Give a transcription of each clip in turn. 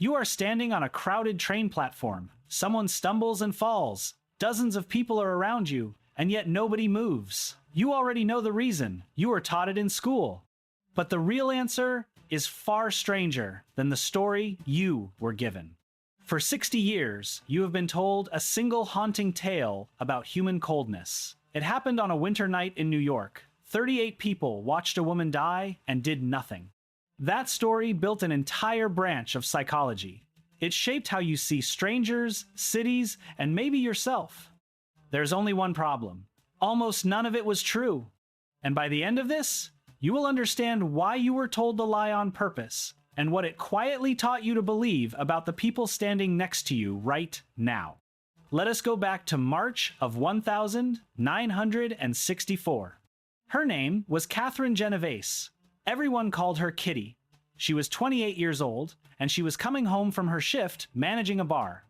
You are standing on a crowded train platform. Someone stumbles and falls. Dozens of people are around you, and yet nobody moves. You already know the reason. You were taught it in school. But the real answer is far stranger than the story you were given. For 60 years, you have been told a single haunting tale about human coldness. It happened on a winter night in New York. 38 people watched a woman die and did nothing. That story built an entire branch of psychology. It shaped how you see strangers, cities, and maybe yourself. There's only one problem. Almost none of it was true. And by the end of this, you will understand why you were told the lie on purpose, and what it quietly taught you to believe about the people standing next to you right now. Let us go back to March of 1964. Her name was Kitty Genovese. Everyone called her Kitty. She was 28 years old, and she was coming home from her shift managing a bar.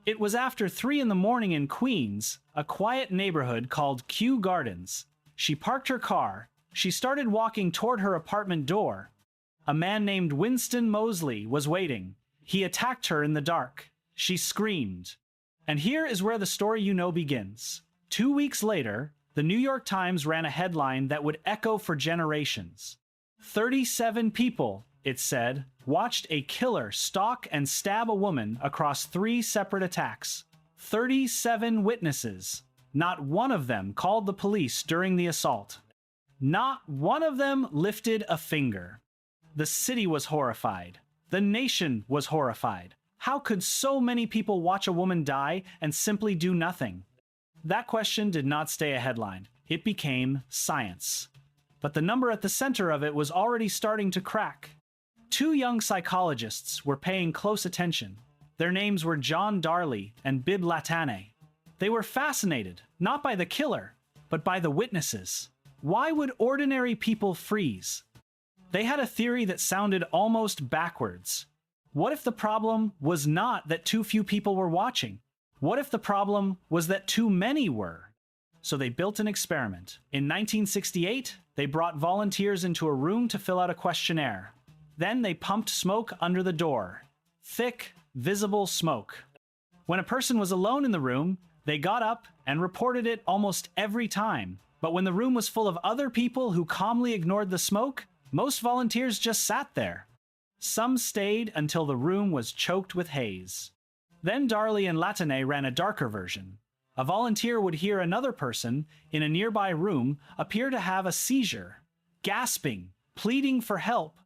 It was after 3 in the morning in Queens, a quiet neighborhood called Kew Gardens. She parked her car. She started walking toward her apartment door. A man named Winston Mosley was waiting. He attacked her in the dark. She screamed. And here is where the story you know begins. 2 weeks later, the New York Times ran a headline that would echo for generations. 37 people, it said, watched a killer stalk and stab a woman across 3 separate attacks. 37 witnesses. Not one of them called the police during the assault. Not one of them lifted a finger. The city was horrified. The nation was horrified. How could so many people watch a woman die and simply do nothing? That question did not stay a headline. It became science. But the number at the center of it was already starting to crack. 2 young psychologists were paying close attention. Their names were John Darley and Bib Latane. They were fascinated, not by the killer, but by the witnesses. Why would ordinary people freeze? They had a theory that sounded almost backwards. What if the problem was not that too few people were watching? What if the problem was that too many were? So they built an experiment. In 1968, they brought volunteers into a room to fill out a questionnaire. Then they pumped smoke under the door. Thick, visible smoke. When a person was alone in the room, they got up and reported it almost every time. But when the room was full of other people who calmly ignored the smoke, most volunteers just sat there. Some stayed until the room was choked with haze. Then Darley and Latane ran a darker version. A volunteer would hear another person in a nearby room appear to have a seizure, gasping, pleading for help.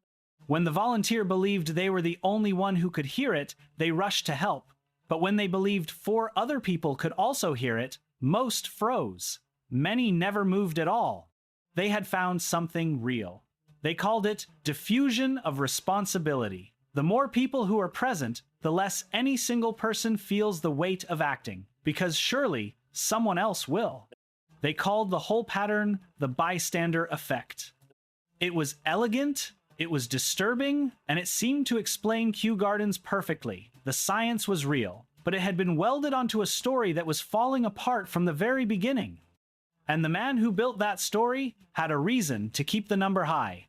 When the volunteer believed they were the only one who could hear it, they rushed to help. But when they believed 4 other people could also hear it, most froze. Many never moved at all. They had found something real. They called it diffusion of responsibility. The more people who are present, the less any single person feels the weight of acting, because surely someone else will. They called the whole pattern the bystander effect. It was elegant, it was disturbing, and it seemed to explain Kew Gardens perfectly. The science was real, but it had been welded onto a story that was falling apart from the very beginning. And the man who built that story had a reason to keep the number high.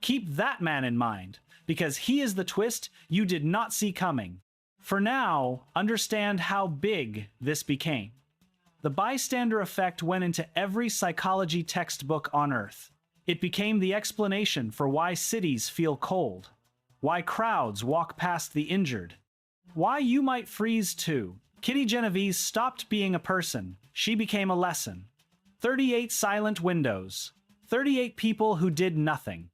Keep that man in mind, because he is the twist you did not see coming. For now, understand how big this became. The bystander effect went into every psychology textbook on Earth. It became the explanation for why cities feel cold, why crowds walk past the injured, why you might freeze too. Kitty Genovese stopped being a person. She became a lesson. 38 silent windows. 38 people who did nothing.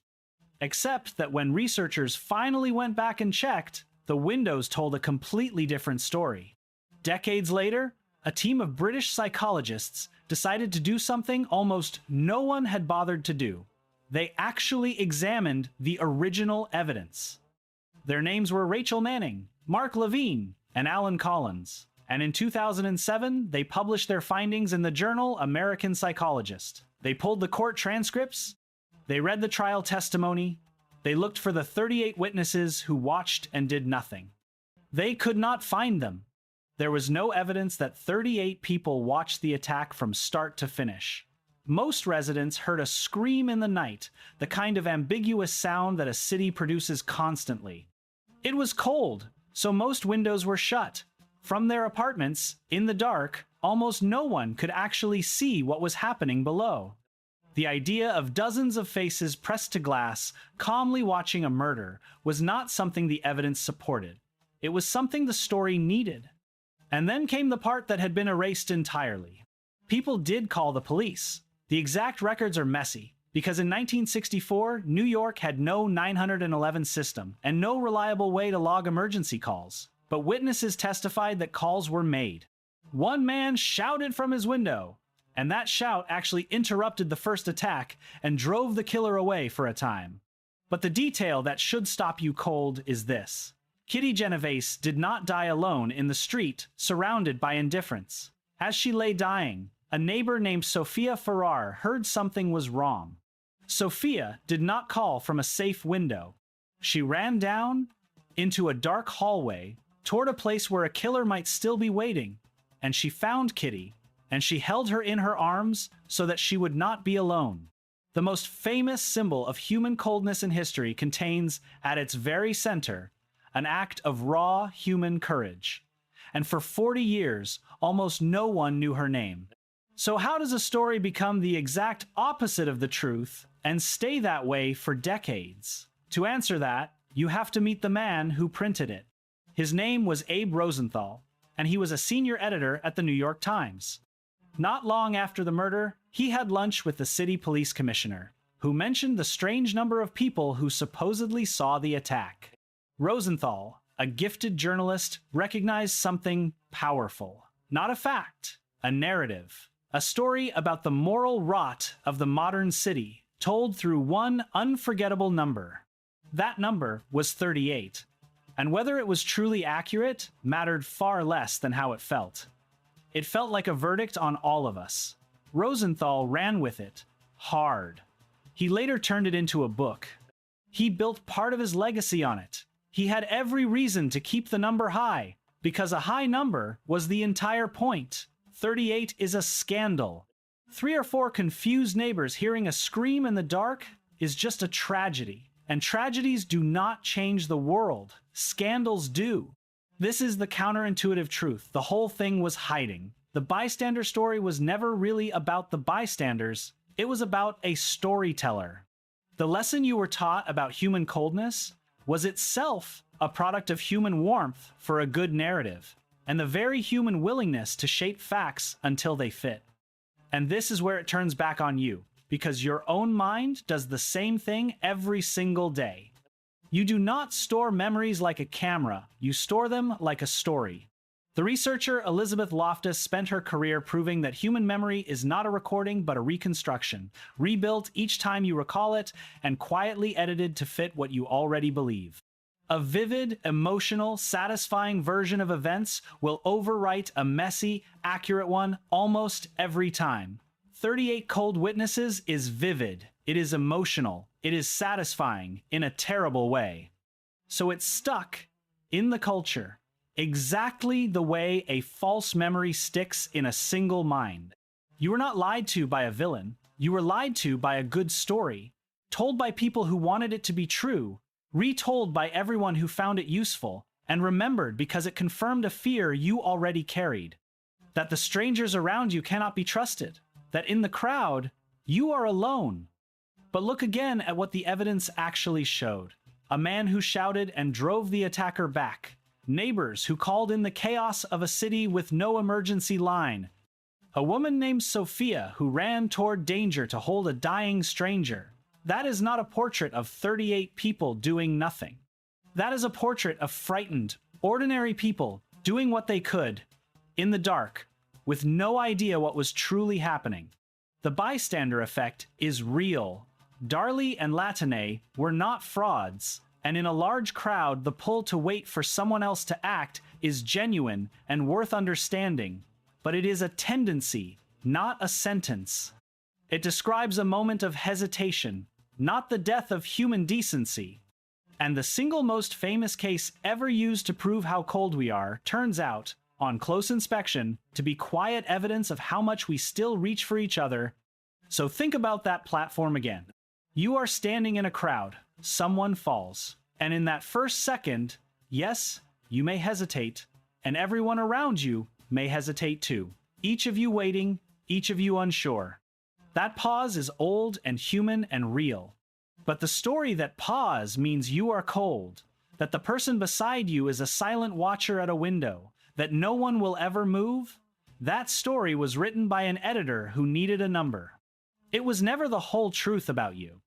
Except that when researchers finally went back and checked, the windows told a completely different story. Decades later, a team of British psychologists decided to do something almost no one had bothered to do. They actually examined the original evidence. Their names were Rachel Manning, Mark Levine, and Alan Collins. And in 2007, they published their findings in the journal American Psychologist. They pulled the court transcripts. They read the trial testimony. They looked for the 38 witnesses who watched and did nothing. They could not find them. There was no evidence that 38 people watched the attack from start to finish. Most residents heard a scream in the night, the kind of ambiguous sound that a city produces constantly. It was cold, so most windows were shut. From their apartments, in the dark, almost no one could actually see what was happening below. The idea of dozens of faces pressed to glass, calmly watching a murder, was not something the evidence supported. It was something the story needed. And then came the part that had been erased entirely. People did call the police. The exact records are messy, because in 1964, New York had no 911 system and no reliable way to log emergency calls. But witnesses testified that calls were made. One man shouted from his window, and that shout actually interrupted the first attack and drove the killer away for a time. But the detail that should stop you cold is this. Kitty Genovese did not die alone in the street, surrounded by indifference. As she lay dying, a neighbor named Sophia Farrar heard something was wrong. Sophia did not call from a safe window. She ran down into a dark hallway toward a place where a killer might still be waiting, and she found Kitty, and she held her in her arms so that she would not be alone. The most famous symbol of human coldness in history contains, at its very center, an act of raw human courage. And for 40 years, almost no one knew her name. So how does a story become the exact opposite of the truth and stay that way for decades? To answer that, you have to meet the man who printed it. His name was Abe Rosenthal, and he was a senior editor at the New York Times. Not long after the murder, he had lunch with the city police commissioner, who mentioned the strange number of people who supposedly saw the attack. Rosenthal, a gifted journalist, recognized something powerful. Not a fact, a narrative. A story about the moral rot of the modern city, told through one unforgettable number. That number was 38. And whether it was truly accurate mattered far less than how it felt. It felt like a verdict on all of us. Rosenthal ran with it, hard. He later turned it into a book. He built part of his legacy on it. He had every reason to keep the number high, because a high number was the entire point. 38 is a scandal. 3 or 4 confused neighbors hearing a scream in the dark is just a tragedy. And tragedies do not change the world. Scandals do. This is the counterintuitive truth the whole thing was hiding. The bystander story was never really about the bystanders. It was about a storyteller. The lesson you were taught about human coldness was itself a product of human warmth for a good narrative, and the very human willingness to shape facts until they fit. And this is where it turns back on you, because your own mind does the same thing every single day. You do not store memories like a camera, you store them like a story. The researcher Elizabeth Loftus spent her career proving that human memory is not a recording but a reconstruction, rebuilt each time you recall it and quietly edited to fit what you already believe. A vivid, emotional, satisfying version of events will overwrite a messy, accurate one almost every time. 38 Cold Witnesses is vivid, it is emotional, it is satisfying in a terrible way. So it's stuck in the culture, exactly the way a false memory sticks in a single mind. You were not lied to by a villain, you were lied to by a good story, told by people who wanted it to be true, retold by everyone who found it useful, and remembered because it confirmed a fear you already carried. That the strangers around you cannot be trusted. That in the crowd, you are alone. But look again at what the evidence actually showed. A man who shouted and drove the attacker back. Neighbors who called in the chaos of a city with no emergency line. A woman named Sophia who ran toward danger to hold a dying stranger. That is not a portrait of 38 people doing nothing. That is a portrait of frightened, ordinary people doing what they could, in the dark, with no idea what was truly happening. The bystander effect is real. Darley and Latane were not frauds, and in a large crowd the pull to wait for someone else to act is genuine and worth understanding. But it is a tendency, not a sentence. It describes a moment of hesitation, not the death of human decency. And the single most famous case ever used to prove how cold we are turns out, on close inspection, to be quiet evidence of how much we still reach for each other. So think about that platform again. You are standing in a crowd, someone falls, and in that first second, yes, you may hesitate, and everyone around you may hesitate too. Each of you waiting, each of you unsure. That pause is old and human and real. But the story that pause means you are cold, that the person beside you is a silent watcher at a window, that no one will ever move, that story was written by an editor who needed a number. It was never the whole truth about you.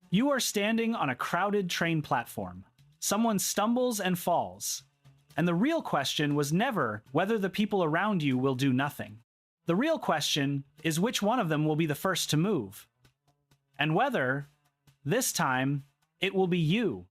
You are standing on a crowded train platform. Someone stumbles and falls. And the real question was never whether the people around you will do nothing. The real question is which one of them will be the first to move. And whether, this time, it will be you.